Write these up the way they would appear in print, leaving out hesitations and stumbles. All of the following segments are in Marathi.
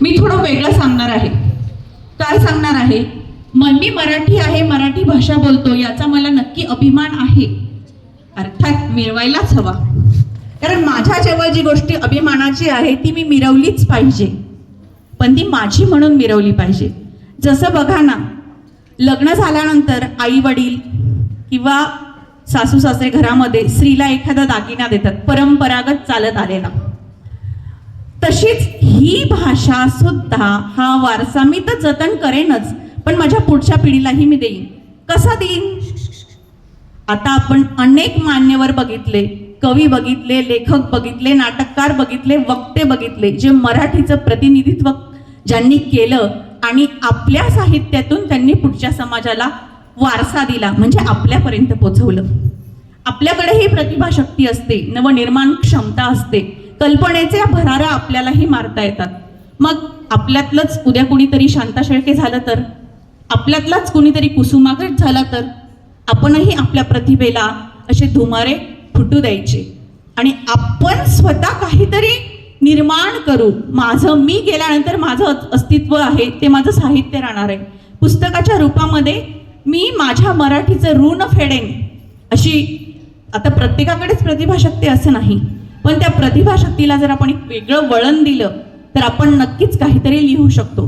मी थोडं वेगळं सांगणार आहे. काय सांगणार आहे? मी मराठी आहे, मराठी भाषा बोलतो, याचा मला नक्की अभिमान आहे. अर्थात मिळवायलाच हवा, कारण माझ्या जेव्हा जी गोष्टी अभिमानाची आहे ती मी मिरवलीच पाहिजे, पण ती माझी म्हणून मिरवली पाहिजे. जसं बघा ना, लग्न झाल्यानंतर आई वडील किंवा सासू सासरे घरामध्ये स्त्रीला एखादा दागिना देतात, परंपरागत चालत आलेला. तशीच ही भाषा सुद्धा, हा वारसा मी तर जतन करेनच, पण माझ्या पुढच्या पिढीलाही मी देईन. कसा देईन? आता आपण अनेक मान्यवर बघितले, कवी बघितले, लेखक बघितले, नाटककार बघितले, वक्ते बघितले, जे मराठीचं प्रतिनिधित्व ज्यांनी केलं आणि आपल्या साहित्यातून त्यांनी पुढच्या समाजाला वारसा दिला, म्हणजे आपल्यापर्यंत पोहोचवलं. आपल्याकडे ही प्रतिभाशक्ती असते, नवनिर्माण क्षमता असते, कल्पनेचे भरारा आपल्यालाही मारता येतात. मग आपल्यातलंच उद्या कुणीतरी शांता शेळके झालं तर, आपल्यातलाच कुणीतरी कुसुमाग्रज झाला तर, आपणही आपल्या प्रतिभेला असे धुमारे फुटू द्यायचे आणि आपण स्वतः काहीतरी निर्माण करू. माझं मी गेल्यानंतर माझं अस्तित्व आहे ते माझं साहित्य राहणार आहे. पुस्तकाच्या रूपामध्ये मी माझ्या मराठीचं ऋण फेडेन. अशी आता प्रत्येकाकडेच प्रतिभाशक्ती असं नाही, पण त्या प्रतिभाशक्तीला जर आपण एक वेगळं वळण दिलं तर आपण नक्कीच काहीतरी लिहू शकतो.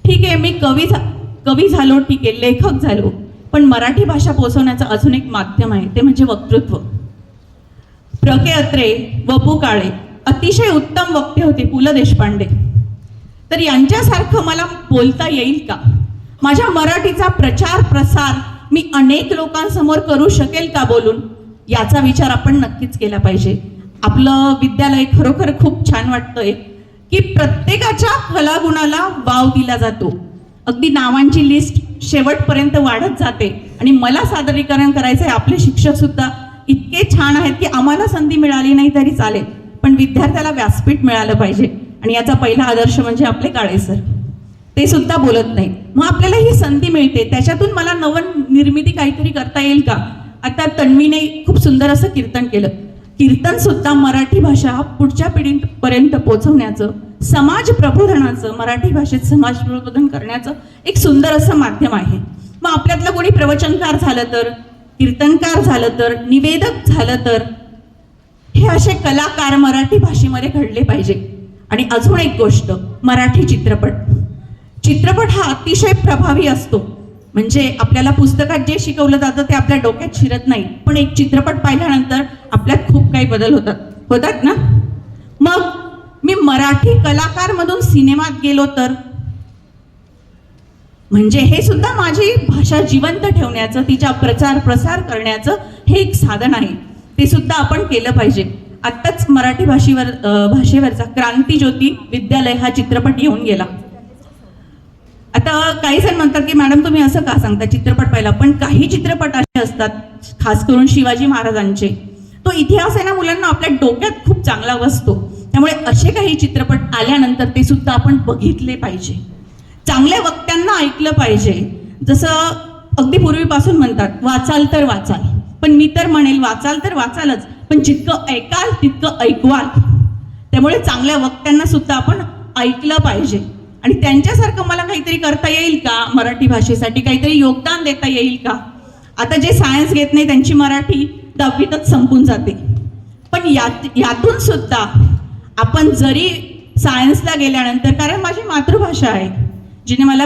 ठीक आहे, मी कवी झालो, ठीक आहे, लेखक झालो, पण मराठी भाषा पोहोचवण्याचं अजून एक माध्यम आहे, ते म्हणजे वक्तृत्व. प्र के अत्रे, वपू काळे अतिशय उत्तम वक्ते होते, पु ल देशपांडे. तर यांच्यासारखं मला बोलता येईल का? माझ्या मराठीचा प्रचार प्रसार मी अनेक लोकांसमोर करू शकेल का बोलून? याचा विचार आपण नक्कीच केला पाहिजे. आपलं विद्यालय खरोखर खूप छान वाटतंय की प्रत्येकाच्या कलागुणाला वाव दिला जातो. अगदी नावांची लिस्ट शेवटपर्यंत वाढत जाते आणि मला सादरीकरण करायचं आहे. आपले शिक्षक सुद्धा इतके छान आहेत की आम्हाला संधी मिळाली नाही तरी चालेल, पण विद्यार्थ्याला व्यासपीठ मिळालं पाहिजे. आणि याचा पहिला आदर्श म्हणजे आपले काळे सर, ते सुद्धा बोलत नाही. मग आपल्याला ही संधी मिळते, त्याच्यातून मला नवनिर्मिती काहीतरी करता येईल का? आता तन्वीने खूप सुंदर असं कीर्तन केलं. कीर्तन सुद्धा मराठी भाषा पुढच्या पिढीपर्यंत पोहोचवण्याचं, समाज प्रबोधनाचं, मराठी भाषेत समाज प्रबोधन करण्याचं एक सुंदर असं माध्यम आहे. मग आपल्यातलं कोणी प्रवचनकार झालं तर, कीर्तनकार झालं तर, निवेदक झालं तर, हे असे कलाकार मराठी भाषेमध्ये घडले पाहिजे. आणि अजून एक गोष्ट, मराठी चित्रपट हा अतिशय प्रभावी असतो. म्हणजे आपल्याला पुस्तकात जे शिकवलं जातं ते आपल्या डोक्यात शिरत नाही, पण एक चित्रपट पाहिल्यानंतर आपल्यात खूप काही बदल होतात ना. मग मी मराठी कलाकार मधून सिनेमात गेलो तर, म्हणजे हे सुद्धा माझी भाषा जिवंत ठेवण्याचं, तिचा प्रचार प्रसार करण्याचं हे एक साधन आहे. ते सुद्धा आपण केलं पाहिजे. आत्ताच मराठी भाषेवरचा क्रांतिज्योती विद्यालय हा चित्रपट येऊन गेला. आता काही जण म्हणतात की मॅडम तुम्ही असं का सांगता, चित्रपट पाहिला, पण काही चित्रपट असे असतात, खास करून शिवाजी महाराजांचे, तो इतिहास आहे ना मुलांना आपल्या डोक्यात खूप चांगला बसतो. त्यामुळे असे काही चित्रपट आल्यानंतर ते सुद्धा आपण बघितले पाहिजे. चांगल्या वक्त्यांना ऐकलं पाहिजे. जसं अगदी पूर्वीपासून म्हणतात वाचाल तर वाचाल, पण मी तर म्हणेल वाचाल तर वाचालच, पण जितकं ऐकाल तितकं ऐकवाल. त्यामुळे चांगल्या वक्त्यांना सुद्धा आपण ऐकलं पाहिजे. आणि त्यांच्यासारखं मला काहीतरी करता येईल का, मराठी भाषेसाठी काहीतरी योगदान देता येईल का? आता जे सायन्स घेत नाही त्यांची मराठी 10वीतच संपून जाते, पण यातून सुद्धा आपण जरी सायन्सला गेल्यानंतर, कारण माझी मातृभाषा आहे जिने मला